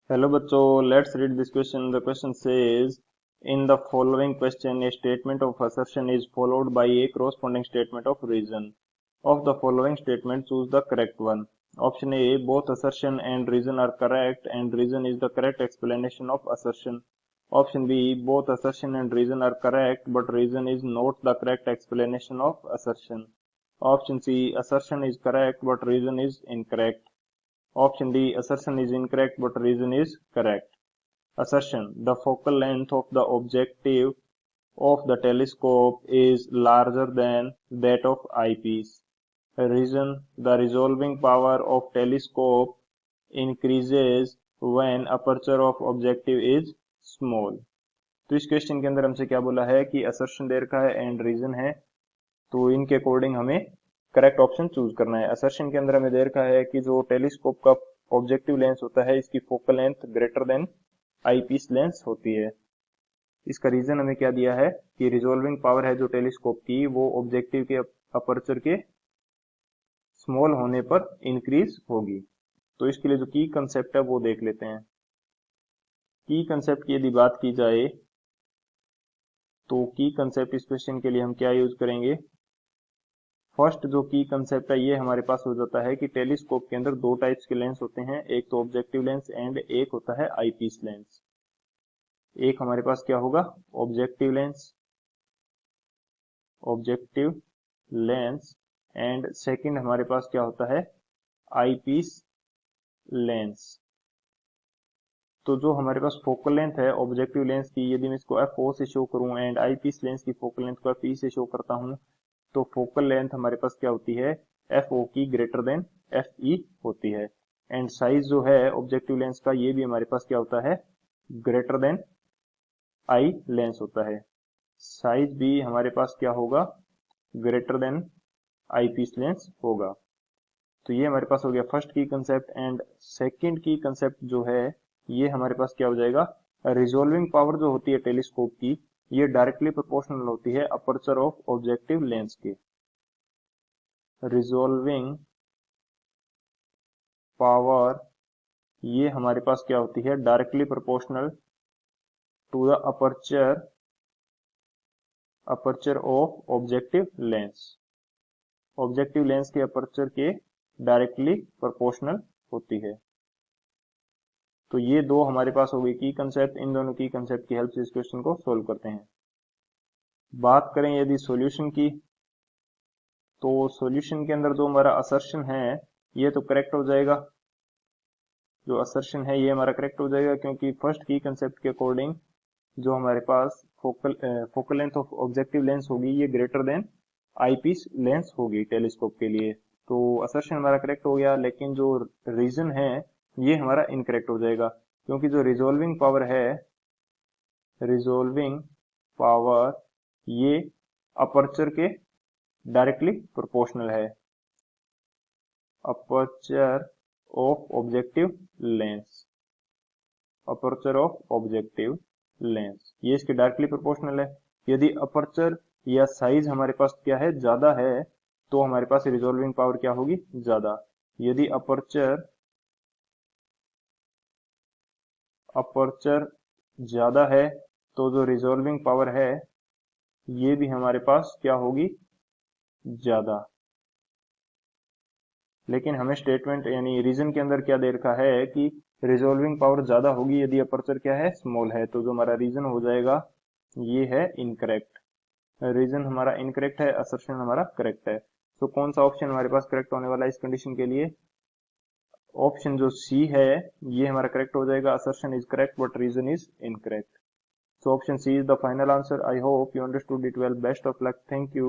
Hello बच्चों, let's read this question. The question says in the following question A statement of assertion is followed by a corresponding statement of reason. Of the following statement, choose the correct one. Option A, both assertion and reason are correct and reason is the correct explanation of assertion. Option B, both assertion and reason are correct but reason is not the correct explanation of assertion. Option C, assertion is correct but reason is incorrect. Option D, assertion is incorrect but reason is correct. Assertion: the focal length of the objective of the telescope is larger than that of eyepiece. Reason: the resolving power of telescope increases when aperture of objective is small. तो इस question के अंदर हमसे क्या बोला है कि assertion दे रखा है एंड रीजन है, तो इनके अकॉर्डिंग हमें करेक्ट ऑप्शन चूज करना है. असर्शन के अंदर हमें दे रखा है कि जो टेलीस्कोप का ऑब्जेक्टिव लेंस होता है इसकी focal length greater than eyepiece lens होती है. इसका रीजन हमें क्या दिया है कि रिजॉल्विंग पावर है जो टेलीस्कोप की वो ऑब्जेक्टिव के अपर्चर के स्मॉल होने पर इंक्रीज होगी. तो इसके लिए जो की कंसेप्ट है वो देख लेते हैं. की कंसेप्ट की यदि बात की जाए तो की कंसेप्ट इस क्वेश्चन के लिए हम क्या यूज करेंगे. फर्स्ट जो की कंसेप्ट है ये हमारे पास हो जाता है कि टेलीस्कोप के अंदर दो टाइप्स के लेंस होते हैं, एक तो ऑब्जेक्टिव लेंस एंड एक होता है आईपीस लेंस. एक हमारे पास क्या होगा, ऑब्जेक्टिव लेंस एंड सेकंड हमारे पास क्या होता है, आईपीस लेंस. तो जो हमारे पास फोकल लेंथ है ऑब्जेक्टिव लेंस की, यदि मैं इसको एफओ से शो करूं एंड आईपीस लेंस की फोकल लेंथ को एफई से शो करता हूं, तो फोकल लेंथ हमारे पास क्या होती है, एफओ की ग्रेटर देन एफई होती है. एंड साइज जो है ऑब्जेक्टिव लेंस का ये भी हमारे पास क्या होता है, ग्रेटर देन आई लेंस होता है. साइज भी हमारे पास क्या होगा, greater than eyepiece lens होगा. तो ये हमारे पास हो गया फर्स्ट की कंसेप्ट. एंड सेकंड की कंसेप्ट जो है ये हमारे पास क्या हो जाएगा, रिजॉल्विंग पावर जो होती है टेलीस्कोप की ये डायरेक्टली प्रोपोर्शनल होती है अपर्चर ऑफ ऑब्जेक्टिव लेंस के. रिजॉल्विंग पावर ये हमारे पास क्या होती है, directly proportional to the aperture of objective lens. Objective lens के अपर्चर के डायरेक्टली प्रोपोर्शनल होती है. तो ये दो हमारे पास हो गई की कंसेप्ट. इन दोनों की कंसेप्ट की हेल्प से इस क्वेश्चन को सोल्व करते हैं. बात करें यदि सॉल्यूशन की, तो सॉल्यूशन के अंदर जो हमारा असर्शन है ये तो करेक्ट हो जाएगा. जो असर्शन है ये हमारा करेक्ट हो जाएगा क्योंकि फर्स्ट की कंसेप्ट के अकॉर्डिंग जो हमारे पास focal length of objective lens होगी ये ग्रेटर देन आईपीस लेंस होगी टेलीस्कोप के लिए. तो असर्शन हमारा करेक्ट हो गया, लेकिन जो रीजन है ये हमारा इनकरेक्ट हो जाएगा क्योंकि जो रिजॉल्विंग पावर ये अपर्चर के डायरेक्टली प्रोपोर्शनल है. अपर्चर ऑफ ऑब्जेक्टिव लेंस ये इसके डायरेक्टली प्रोपोर्शनल है. यदि अपर्चर या साइज हमारे पास क्या है, ज्यादा है, तो हमारे पास रिजॉल्विंग पावर क्या होगी, ज्यादा. यदि अपर्चर ज्यादा है तो जो रिजॉल्विंग पावर है ये भी हमारे पास क्या होगी, ज्यादा. लेकिन हमें स्टेटमेंट यानी रीजन के अंदर क्या दे रखा है कि रिजॉल्विंग पावर ज्यादा होगी यदि अपर्चर क्या है, स्मॉल है. तो जो हमारा रीजन हो जाएगा ये है इनकरेक्ट. रीजन हमारा इनकरेक्ट है, असर्शन हमारा करेक्ट है. तो कौन सा ऑप्शन हमारे पास करेक्ट होने वाला है इस कंडीशन के लिए, ऑप्शन जो सी है ये हमारा करेक्ट हो जाएगा. Assertion is correct but reason is incorrect. So option C is the final answer. I hope you understood it well. Best of luck. Thank you.